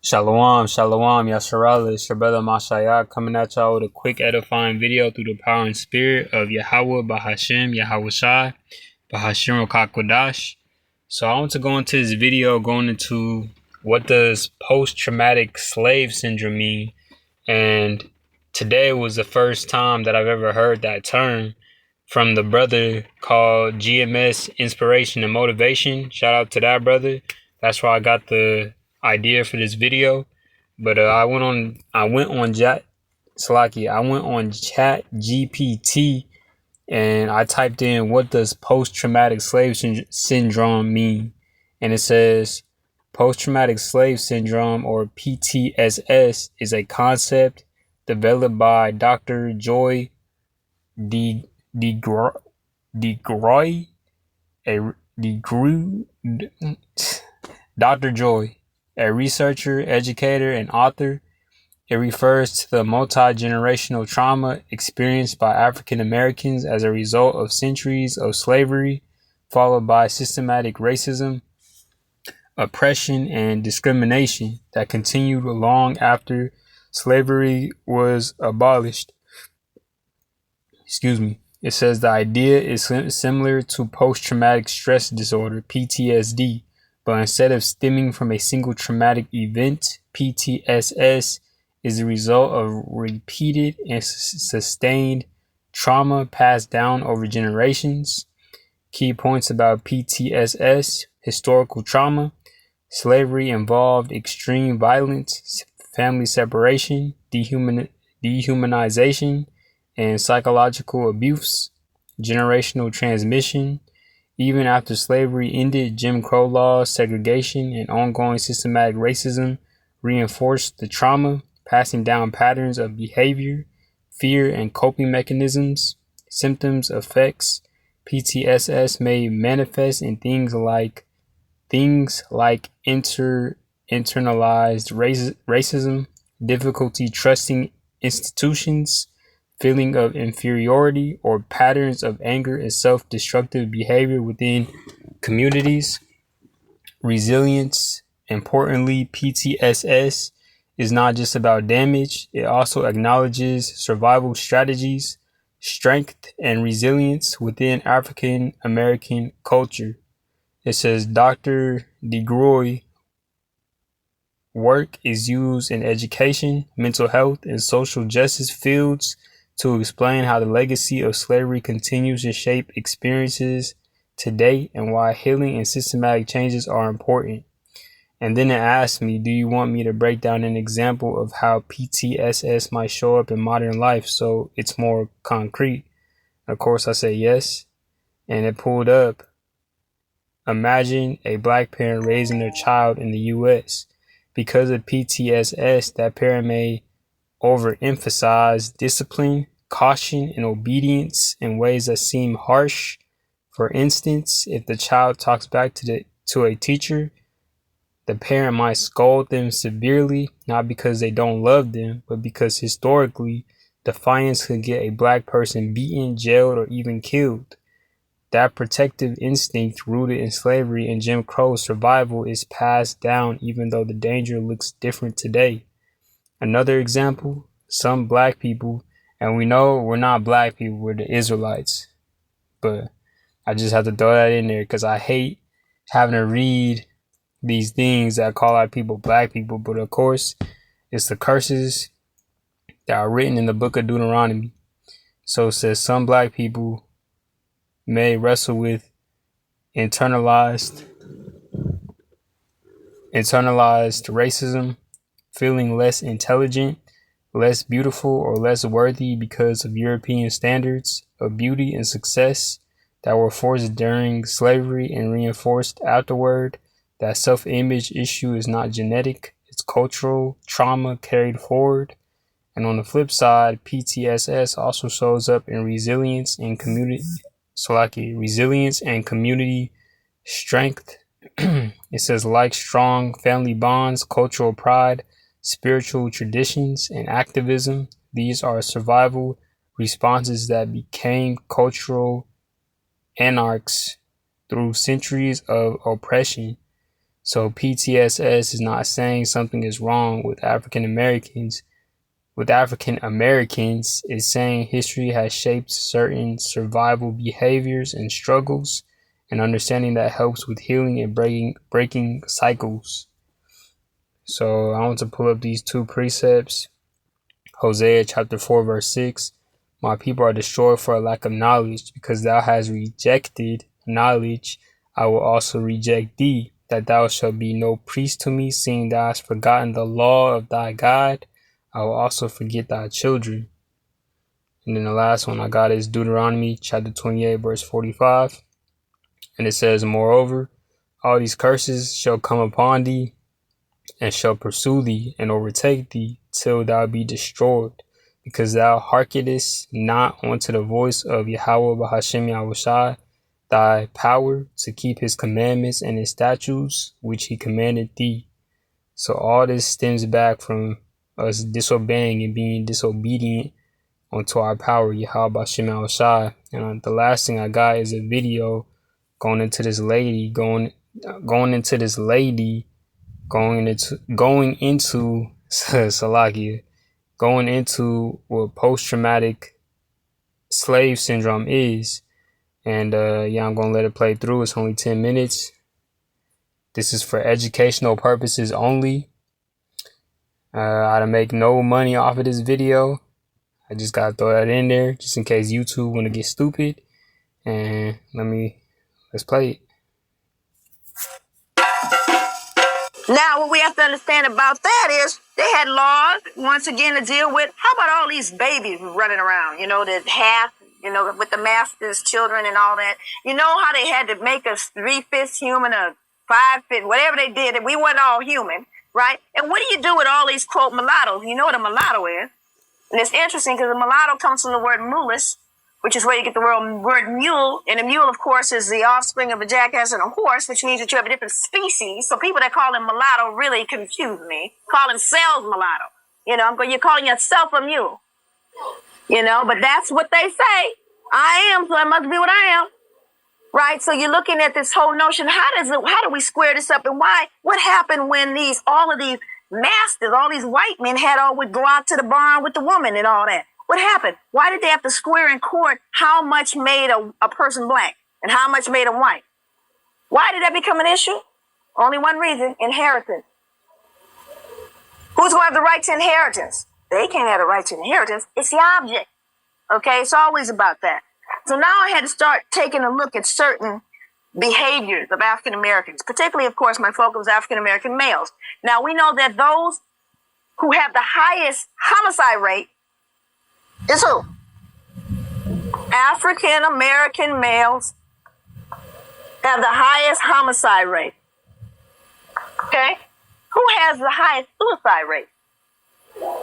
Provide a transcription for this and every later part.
Shalom, shalom, Yasharala. It's your brother Mashayah coming at y'all with a quick edifying video through the power and spirit of Yahweh, Bahashem, Yahweh Shai, Bahashem Rokakwadash. So I want to go into this video going into what does post-traumatic slave syndrome mean. And today was the first time that I've ever heard that term from the brother called GMS Inspiration and Motivation. Shout out to that brother. That's why I got the idea for this video. But I went on Chat GPT and I typed in what does post-traumatic slave syndrome mean, and it says post-traumatic slave syndrome, or PTSS, is a concept developed by Dr. Joy DeGruy, Dr. Joy, a researcher, educator, and author. It refers to the multi-generational trauma experienced by African Americans as a result of centuries of slavery, followed by systematic racism, oppression, and discrimination that continued long after slavery was abolished. It says the idea is similar to post-traumatic stress disorder, PTSD, but instead of stemming from a single traumatic event, PTSS is the result of repeated and sustained trauma passed down over generations. Key points about PTSS: historical trauma, slavery involved extreme violence, family separation, dehumanization, and psychological abuse. Generational transmission: even after slavery ended, Jim Crow laws, segregation, and ongoing systematic racism reinforced the trauma, passing down patterns of behavior, fear, and coping mechanisms. Symptoms, effects: PTSS may manifest in things like internalized racism, difficulty trusting institutions, feeling of inferiority, or patterns of anger and self-destructive behavior within communities. Resilience: importantly, PTSS is not just about damage, it also acknowledges survival strategies, strength, and resilience within African American culture. It says Dr. DeGruy work is used in education, mental health, and social justice fields to explain how the legacy of slavery continues to shape experiences today and why healing and systematic changes are important. And then it asked me, do you want me to break down an example of how PTSS might show up in modern life so it's more concrete? Of course, I said yes. And it pulled up, imagine a black parent raising their child in the U.S. Because of PTSS, that parent may overemphasize discipline, caution, and obedience in ways that seem harsh. For instance, if the child talks back to a teacher, the parent might scold them severely, not because they don't love them, but because historically, defiance could get a black person beaten, jailed, or even killed. That protective instinct rooted in slavery and Jim Crow survival is passed down even though the danger looks different today. Another example, some black people, and we know we're not black people, we're the Israelites, but I just have to throw that in there because I hate having to read these things that call out people black people, but of course it's the curses that are written in the book of Deuteronomy. So it says some black people may wrestle with internalized racism, feeling less intelligent, less beautiful, or less worthy because of European standards of beauty and success that were forced during slavery and reinforced afterward. That self-image issue is not genetic, it's cultural trauma carried forward. And on the flip side, PTSS also shows up in resilience and community strength. It says like strong family bonds, cultural pride, spiritual traditions, and activism. These are survival responses that became cultural anarchs through centuries of oppression. So PTSS is not saying something is wrong with African Americans. With African Americans, it's saying history has shaped certain survival behaviors and struggles, and understanding that helps with healing and breaking cycles. So I want to pull up these two precepts. Hosea chapter 4 verse 6. My people are destroyed for a lack of knowledge, because thou hast rejected knowledge, I will also reject thee, that thou shalt be no priest to me, seeing thou hast forgotten the law of thy God, I will also forget thy children. And then the last one I got is Deuteronomy chapter 28 verse 45. And it says, moreover, all these curses shall come upon thee, and shall pursue thee, and overtake thee, till thou be destroyed, because thou hearkenest not unto the voice of Yahweh Bahashem Yahushai, thy power to keep his commandments and his statutes, which he commanded thee. So all this stems back from us disobeying and being disobedient unto our power, Yahweh Bahashem Yahushai. And the last thing I got is a video going into this lady Salakia, going into what post-traumatic slave syndrome is. And I'm gonna let it play through. It's only 10 minutes. This is for educational purposes only. I don't make no money off of this video. I just gotta throw that in there just in case YouTube wanna get stupid. And let's play it. Now, what we have to understand about that is they had laws, once again, to deal with. How about all these babies running around, that half, with the master's children and all that? You know how they had to make us 3/5 human or 5/5, whatever they did, and we weren't all human, right? And what do you do with all these, quote, mulattoes? You know what a mulatto is. And it's interesting because a mulatto comes from the word mulus, which is where you get the word mule. And a mule, of course, is the offspring of a jackass and a horse, which means that you have a different species. So people that call him mulatto really confuse me. Call themselves mulatto. You're calling yourself a mule. But that's what they say. I am, so I must be what I am. Right? So you're looking at this whole notion. How do we square this up? And why? What happened when all of these masters, all these white men would go out to the barn with the woman and all that? What happened? Why did they have to square in court how much made a person black and how much made them white? Why did that become an issue? Only one reason: inheritance. Who's going to have the right to inheritance? They can't have the right to inheritance. It's the object. Okay? It's always about that. So now I had to start taking a look at certain behaviors of African Americans, particularly, of course, my focus was African American males. Now, we know that those who have the highest homicide rate is who? African American males have the highest homicide rate. Okay? Who has the highest suicide rate?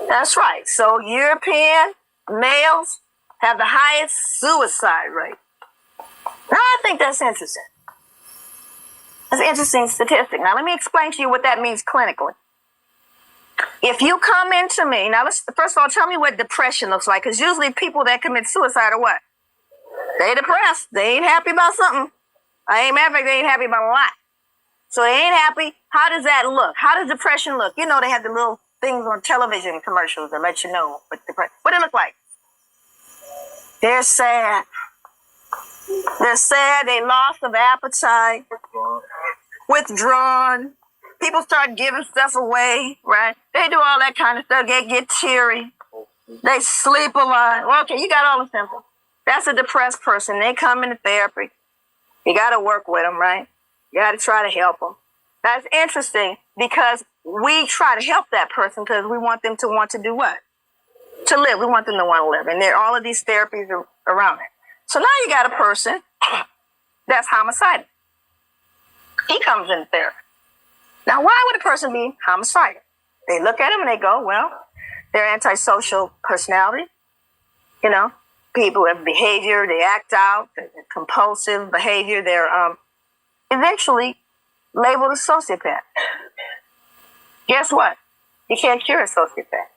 That's right. So European males have the highest suicide rate. Now, I think that's interesting. That's an interesting statistic. Now, let me explain to you what that means clinically. If you come into me, now first of all, tell me what depression looks like, because usually people that commit suicide are what? They depressed. They ain't happy about something. Matter of fact, they ain't happy about a lot. So they ain't happy. How does that look? How does depression look? They have the little things on television commercials that let you know what depression. What do it look like? They're sad. They're sad. They lost of appetite. Withdrawn. People start giving stuff away, right? They do all that kind of stuff. They get teary. They sleep a lot. Well, okay, you got all the symptoms. That's a depressed person. They come into therapy. You got to work with them, right? You got to try to help them. That's interesting because we try to help that person because we want them to want to do what? To live. We want them to want to live. And there all of these therapies are around it. So now you got a person that's homicidal. He comes into therapy. Now, why would a person be homicidal? They look at him and they go, well, they're antisocial personality. People have behavior, they act out, compulsive behavior. They're eventually labeled a sociopath. Guess what? You can't cure a sociopath.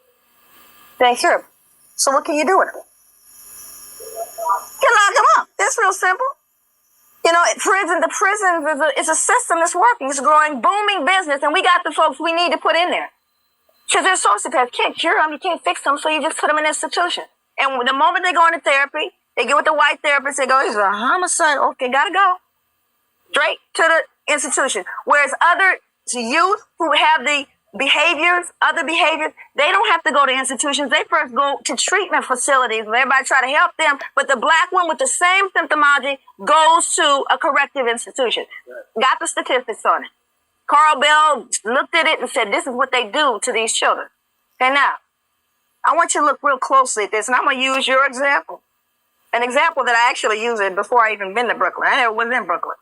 They ain't curable. So what can you do with them? You lock them up. That's real simple. You know, the prisons is a system that's working. It's a growing, booming business, and we got the folks we need to put in there. Because they're sociopaths. You can't cure them, you can't fix them, so you just put them in an institution. And the moment they go into therapy, they get with the white therapist, they go, he's a homicide. Okay, gotta go. Straight to the institution. Whereas other youth who have the other behaviors, they don't have to go to institutions. They first go to treatment facilities where everybody try to help them. But the black one with the same symptomology goes to a corrective institution. Got the statistics on it. Carl Bell looked at it and said, this is what they do to these children. Okay, now, I want you to look real closely at this, and I'm going to use your example. An example that I actually used it before I even been to Brooklyn. I never was in Brooklyn.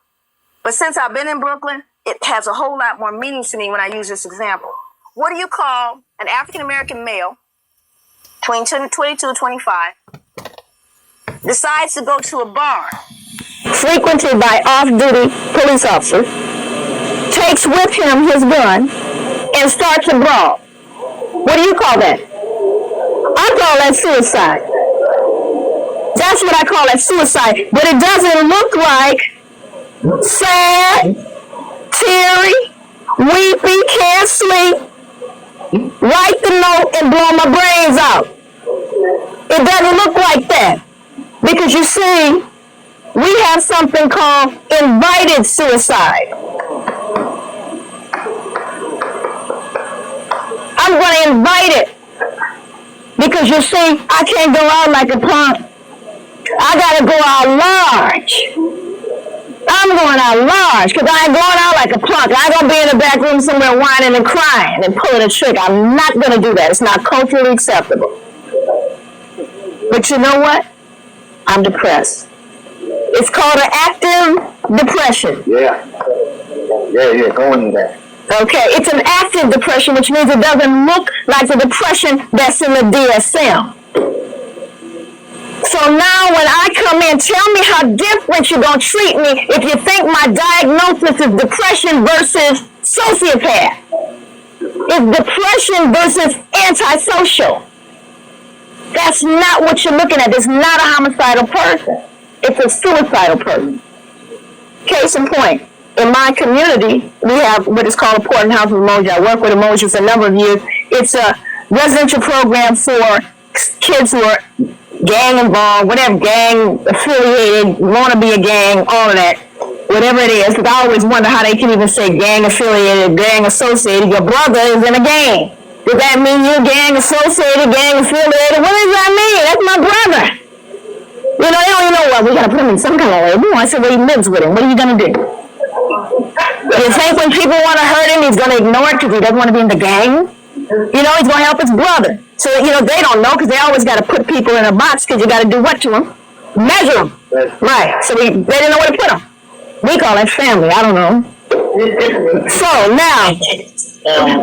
But since I've been in Brooklyn, it has a whole lot more meaning to me when I use this example. What do you call an African-American male, between 22 and 25, decides to go to a bar, frequented by off-duty police officers, takes with him his gun, and starts a brawl? What do you call that? I call that suicide. That's what I call that, suicide. But it doesn't look like sad, teary, weepy, can't sleep, write the note and blow my brains out. It doesn't look like that. Because you see, we have something called invited suicide. I'm going to invite it. Because you see, I can't go out like a punk. I got to go out large. I'm going out large because I ain't going out like a punk. I ain't going to be in the back room somewhere whining and crying and pulling a trick. I'm not going to do that. It's not culturally acceptable. But you know what? I'm depressed. It's called an active depression. Yeah, go into that. Okay, it's an active depression, which means it doesn't look like the depression that's in the DSM. So now when I come in, tell me how different you're going to treat me if you think my diagnosis is depression versus sociopath. It's depression versus antisocial. That's not what you're looking at. It's not a homicidal person. It's a suicidal person. Case in point, in my community, we have what is called a Portland House of Emoji. I work with Emoji for a number of years. It's a residential program for kids who are gang involved, whatever, gang affiliated, want to be a gang, all of that, whatever it is. Because I always wonder how they can even say gang affiliated, gang associated. Your brother is in a gang. Does that mean you're gang associated, gang affiliated? What does that mean? That's my brother. You know, they don't even know what. We got to put him in some kind of label. I said, well, he lives with him. What are you going to do? You think when people want to hurt him, he's going to ignore it because he doesn't want to be in the gang? You know, he's going to help his brother. So, you know, they don't know because they always got to put people in a box because you got to do what to them? Measure them. Right. So they didn't know where to put them. We call it family. I don't know. So now,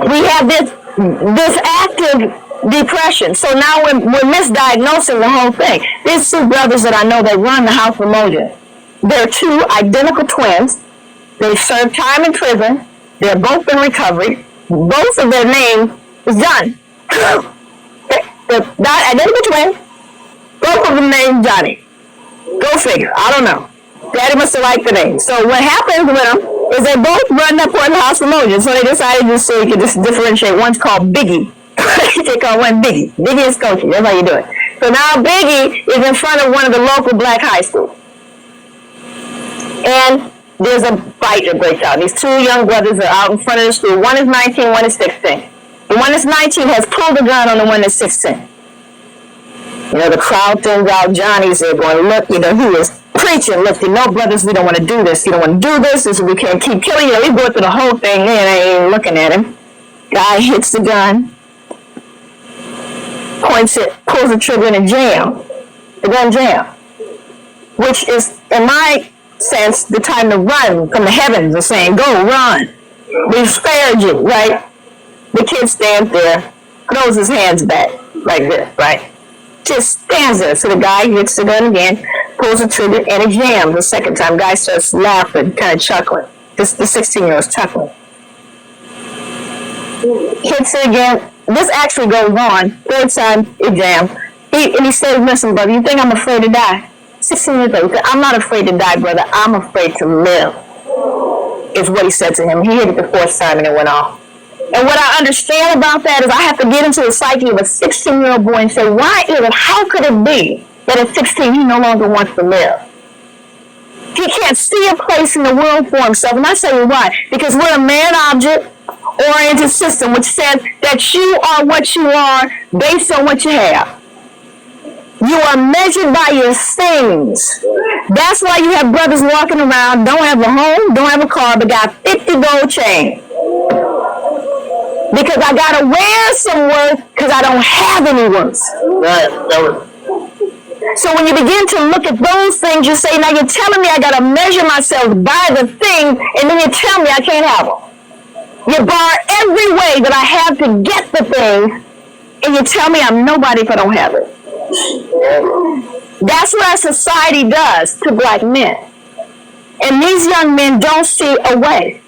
we have this active depression. So now we're misdiagnosing the whole thing. These two brothers that I know that run the House of Moja, they're two identical twins. They served time in prison. They're both in recovery. Both of their name is Johnny. They're identical twins. Both of them named Johnny. Go figure. I don't know. Daddy must have liked the name. So what happens with them is they both run up on the House of Moja. So they decided just so you could just differentiate. One's called Biggie. They call one Biggie. Biggie is coaching. That's how you do it. So now Biggie is in front of one of the local black high schools. And there's a fight that breaks out. These two young brothers are out in front of the school. One is 19, one is 16. The one that's 19 has pulled the gun on the one that's 16. You know, the crowd thins out. Johnny's there going, look, you know, he was preaching, look, you know, brothers, we don't want to do this. You don't want to do this. This we can't keep killing you. We go through the whole thing, and they ain't looking at him. Guy hits the gun, points it, pulls the trigger, and a jam. The gun jam. Which is, in my sense, the time to run from the heavens are saying, go, run. We spared you, right? The kid stands there, throws his hands back, like this, right? Just stands there. So the guy hits the gun again, pulls the trigger, and it jams the second time. Guy starts laughing, kind of chuckling. The 16-year-old's chuckling. Hits it again. This actually goes on. Third time, it jams. And he says, listen, brother, you think I'm afraid to die? 16 years old. He said, I'm not afraid to die, brother. I'm afraid to live, is what he said to him. He hit it the fourth time and it went off. And what I understand about that is I have to get into the psyche of a 16-year-old boy and say, why is it, how could it be that at 16 he no longer wants to live? He can't see a place in the world for himself. And I tell you why. Because we're a man-object-oriented system which says that you are what you are based on what you have. You are measured by your things. That's why you have brothers walking around, don't have a home, don't have a car, but got 50 gold chains. Because I gotta wear some worth because I don't have any worth. Right. So when you begin to look at those things, you say, now you're telling me I gotta measure myself by the thing, and then you tell me I can't have them. You bar every way that I have to get the thing, and you tell me I'm nobody if I don't have it. That's what our society does to black men. And these young men don't see a way.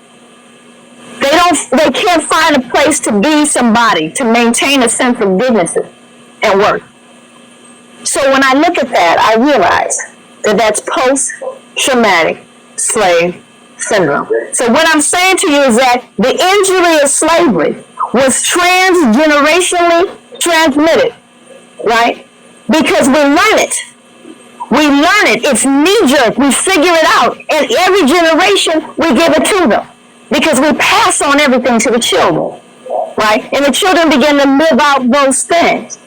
They can't find a place to be somebody, to maintain a sense of dignity and worth. So when I look at that, I realize that that's post-traumatic slave syndrome. So what I'm saying to you is that the injury of slavery was transgenerationally transmitted, right? Because we learn it. We learn it. It's knee-jerk. We figure it out. And every generation, we give it to them. Because we pass on everything to the children, right? And the children begin to live out those things.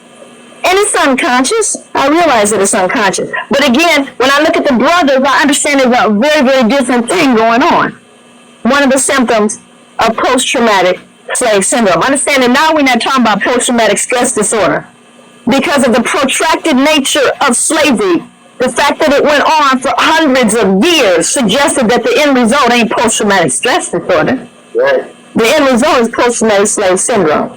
And it's unconscious. I realize that it's unconscious. But again, when I look at the brothers, I understand there's a very, very different thing going on. One of the symptoms of post-traumatic slave syndrome. Understand that now we're not talking about post-traumatic stress disorder. Because of the protracted nature of slavery, the fact that it went on for hundreds of years suggested that the end result ain't post-traumatic stress disorder. Right. The end result is post-traumatic slave syndrome.